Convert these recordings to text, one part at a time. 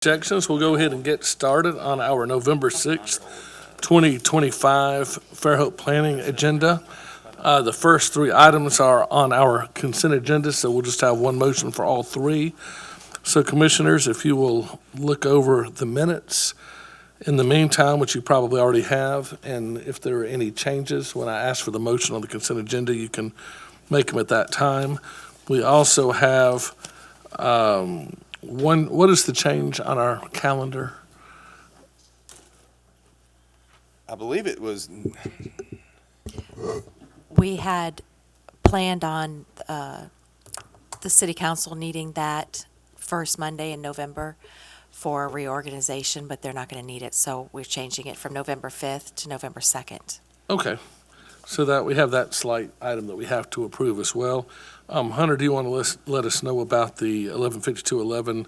objections, we'll go ahead and get started on our November 6th, 2025 Fairhope Planning Agenda. The first three items are on our consent agenda, so we'll just have one motion for all three. So Commissioners, if you will look over the minutes in the meantime, which you probably already have, and if there are any changes, when I ask for the motion on the consent agenda, you can make them at that time. We also have what is the change on our calendar? I believe it was, We had planned on the city council needing that first Monday in November for reorganization, but they're not going to need it, so we're changing it from November 5th to November 2nd. Okay, so that we have that slight item that we have to approve as well. Hunter, do you want to let us know about the 115211,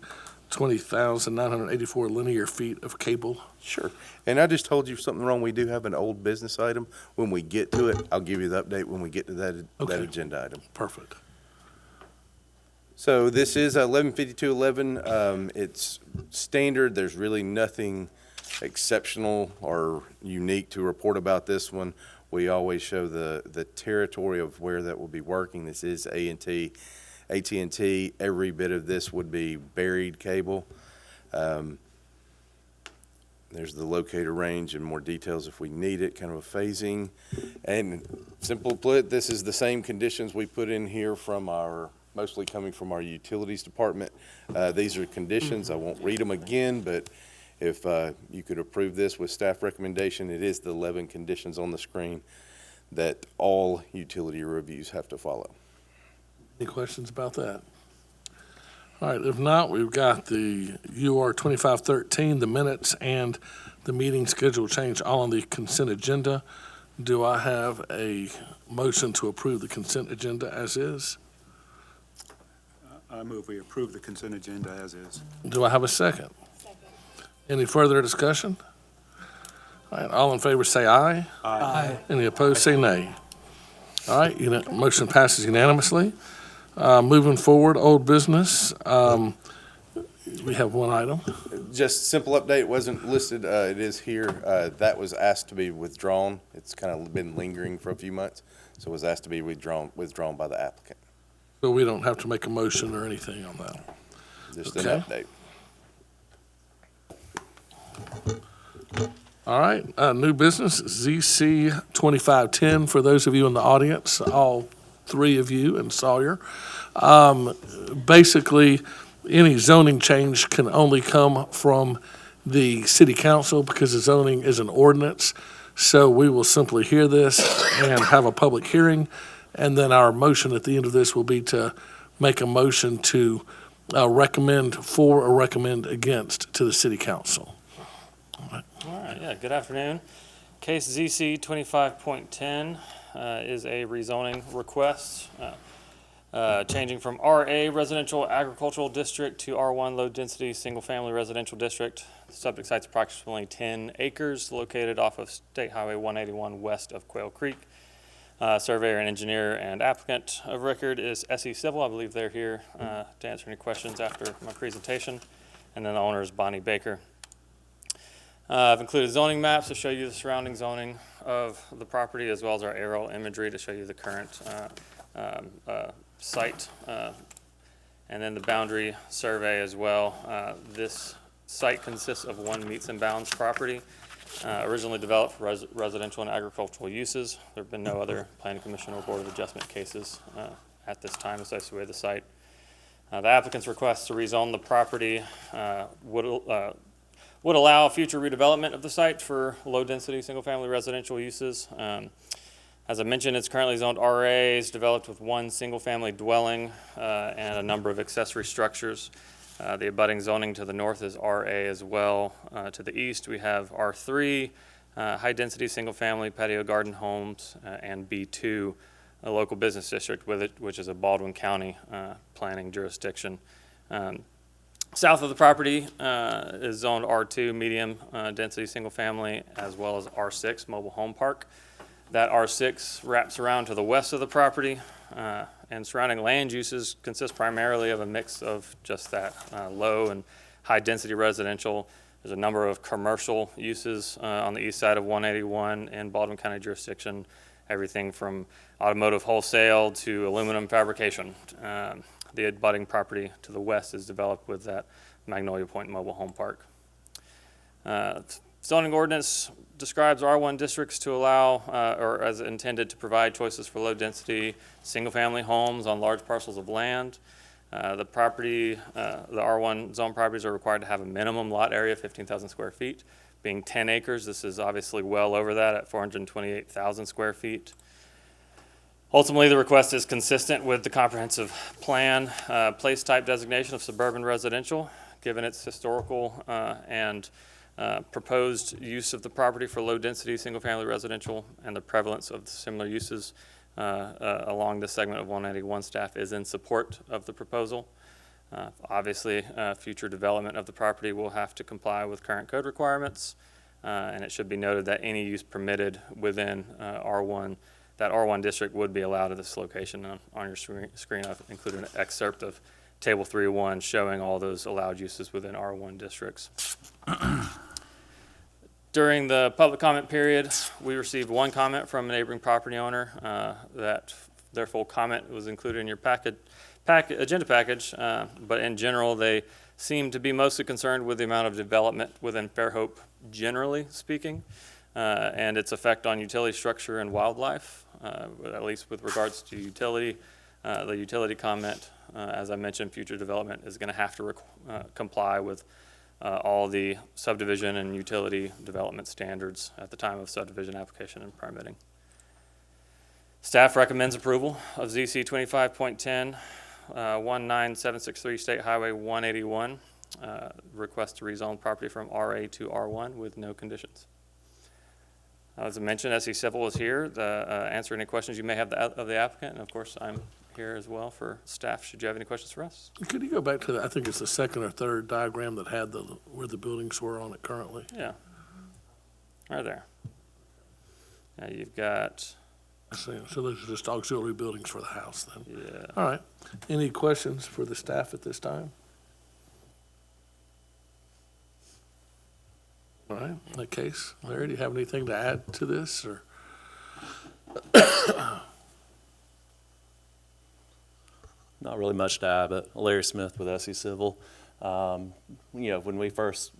20,984 linear feet of cable? sure. And I just told you something wrong. We do have an old business item. When we get to it, I'll give you the update when we get to that Okay. agenda item. Perfect. So this is 115211. It's standard. There's really nothing exceptional or unique to report about this one. We always show the territory of where that will be working. This is AT&T. Every bit of this would be buried cable. There's the locator range and more details if we need it, kind of a phasing. And simple put, this is the same conditions we put in here from mostly coming from our utilities department. These are conditions. I won't read them again, but if you could approve this with staff recommendation, it is the 11 conditions on the screen that all utility reviews have to follow. Any questions about that? All right, if not, we've got the UR 2513, the minutes, and the meeting schedule change all on the consent agenda. Do I have a motion to approve the consent agenda as is? I move we approve the consent agenda as is. Do I have a second? Any further discussion? All right, all in favor say aye. Aye. Any opposed say nay. All right, motion passes unanimously. Moving forward, old business. We have one item. Just simple update, it wasn't listed, it is here. That was asked to be withdrawn. It's kind of been lingering for a few months, so it was asked to be withdrawn by the applicant. So we don't have to make a motion or anything on that. Just Okay. an update. All right, new business, ZC 2510, for those of you in the audience, all three of you and Sawyer. Basically, any zoning change can only come from the city council because the zoning is an ordinance. So we will simply hear this and have a public hearing, and then our motion at the end of this will be to make a motion to recommend for or recommend against to the city council. All right, yeah, good afternoon. Case ZC 25.10 is a rezoning request, changing from RA Residential Agricultural District to R1 Low Density Single Family Residential District. The subject site's approximately 10 acres located off of State Highway 181 west of Quail Creek. Surveyor and engineer and applicant of record is SE Civil. I believe they're here to answer any questions after my presentation. And then the owner is Bonnie Baker. I've included zoning maps to show you the surrounding zoning of the property, as well as our aerial imagery to show you the current site, and then the boundary survey as well. This site consists of one meets and bounds property, originally developed for residential and agricultural uses. There have been no other planning commission or board of adjustment cases at this time associated with the site. The applicant's request to rezone the property would allow future redevelopment of the site for low-density single-family residential uses. As I mentioned, it's currently zoned RAs, developed with one single-family dwelling and a number of accessory structures. The abutting zoning to the north is RA as well. To the east, we have R3, high-density single-family patio garden homes, and B2, a local business district with it, which is a Baldwin County planning jurisdiction. South of the property is zoned R2, medium density single family, as well as R6, mobile home park. That R6 wraps around to the west of the property, and surrounding land uses consist primarily of a mix of just that low and high-density residential. There's a number of commercial uses on the east side of 181 in Baldwin County jurisdiction, everything from automotive wholesale to aluminum fabrication. The abutting property to the west is developed with that Magnolia Point Mobile Home Park. Zoning ordinance describes R1 districts to allow, or as intended to provide choices for low-density, single-family homes on large parcels of land. The R1 zone properties are required to have a minimum lot area of 15,000 square feet. Being 10 acres, this is obviously well over that at 428,000 square feet. Ultimately, the request is consistent with the comprehensive plan place type designation of suburban residential, given its historical and proposed use of the property for low-density single-family residential and the prevalence of similar uses along this segment of 191. Staff is in support of the proposal. Obviously, future development of the property will have to comply with current code requirements, and it should be noted that any use permitted within R1, that R1 district would be allowed at this location. On your screen, I've included an excerpt of Table 3.1 showing all those allowed uses within R1 districts. During the public comment period, we received one comment from a neighboring property owner. That their full comment was included in your agenda package, but in general, they seem to be mostly concerned with the amount of development within Fairhope, generally speaking, and its effect on utility structure and wildlife, at least with regards to utility. The utility comment, as I mentioned, future development is going to have to comply with all the subdivision and utility development standards at the time of subdivision application and permitting. Staff recommends approval of ZC 25.10, 19763 State Highway 181, request to rezone property from RA to R1 with no conditions. As I mentioned, SE Civil is here to answer any questions you may have of the applicant, and of course I'm here as well for staff should you have any questions for us. Could you go back to I think it's the second or third diagram that had where the buildings were on it currently? Yeah, right there. Now you've got, I see. So those are just auxiliary buildings for the house then? yeah. All right. Any questions for the staff at this time? All right, in that case, Larry, do you have anything to add to this, or? Not really much to add, but Larry Smith with SE Civil. When we first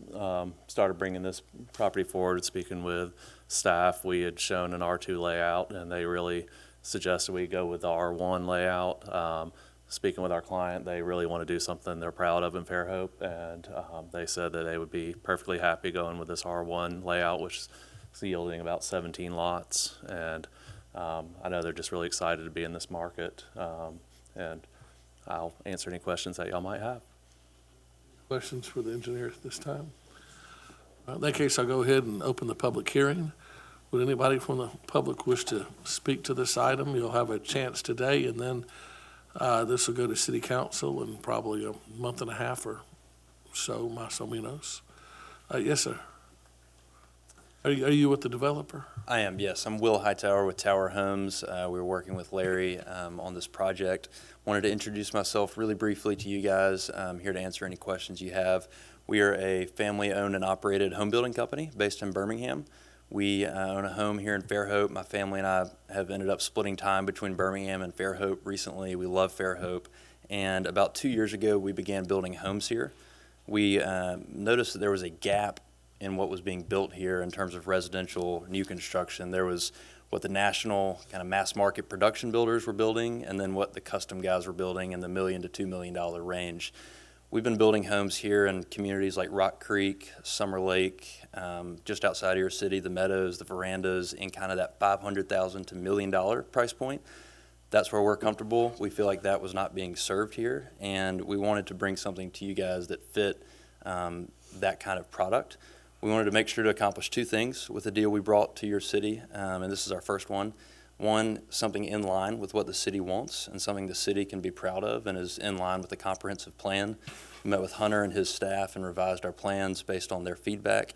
started bringing this property forward, speaking with staff, we had shown an R2 layout, and they really suggested we go with the R1 layout. Speaking with our client, they really want to do something they're proud of in Fairhope, and they said that they would be perfectly happy going with this R1 layout, which is yielding about 17 lots. And I know they're just really excited to be in this market, and I'll answer any questions that y'all might have. Questions for the engineer at this time? In that case, I'll go ahead and open the public hearing. Would anybody from the public wish to speak to this item? You'll have a chance today, and then this will go to city council in probably a month and a half or so, más o menos. Yes, sir. Are you with the developer? I am, yes. I'm Will Hightower with Tower Homes. We were working with Larry on this project. Wanted to introduce myself really briefly to you guys. I'm here to answer any questions you have. We are a family-owned and operated home building company based in Birmingham. We own a home here in Fairhope. My family and I have ended up splitting time between Birmingham and Fairhope recently. We love Fairhope. And about 2 years ago, we began building homes here. We noticed that there was a gap in what was being built here in terms of residential new construction. There was what the national kind of mass market production builders were building, and then what the custom guys were building in the $1 million to $2 million range. We've been building homes here in communities like Rock Creek, Summer Lake, just outside of your city, the Meadows, the Verandas, in kind of that $500,000 to $1 million price point. That's where we're comfortable. We feel like that was not being served here, and we wanted to bring something to you guys that fit that kind of product. We wanted to make sure to accomplish two things with the deal we brought to your city, and this is our first one. One, something in line with what the city wants and something the city can be proud of and is in line with the comprehensive plan. We met with Hunter and his staff and revised our plans based on their feedback.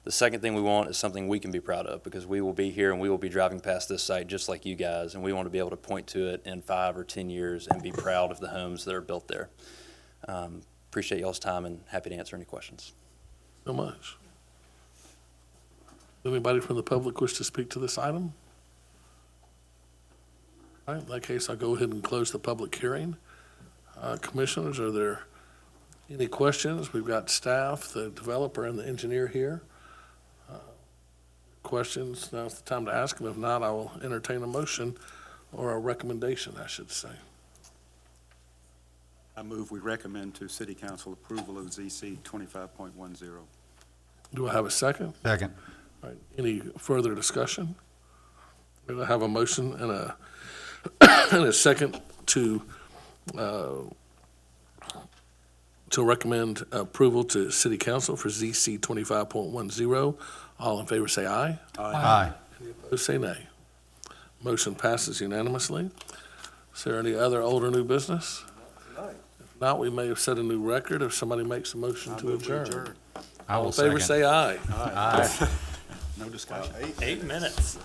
The second thing we want is something we can be proud of, because we will be here and we will be driving past this site just like you guys, and we want to be able to point to it in 5 or 10 years and be proud of the homes that are built there. Appreciate y'all's time and happy to answer any questions. So much. Anybody from the public wish to speak to this item? All right, in that case, I'll go ahead and close the public hearing. Commissioners, are there any questions? We've got staff, the developer, and the engineer here. Questions, now's the time to ask them. If not, I will entertain a motion or a recommendation, I should say. I move we recommend to City Council approval of ZC 25.10. Do I have a second? Second. All right, any further discussion? Do I have a motion and a, and a second to recommend approval to City Council for ZC 25.10? All in favor say aye. Aye. Any opposed say nay. Motion passes unanimously. Is there any other old or new business? If not, we may have set a new record if somebody makes a motion to adjourn. I All will in favor second. say aye. Aye. No discussion. 8 minutes.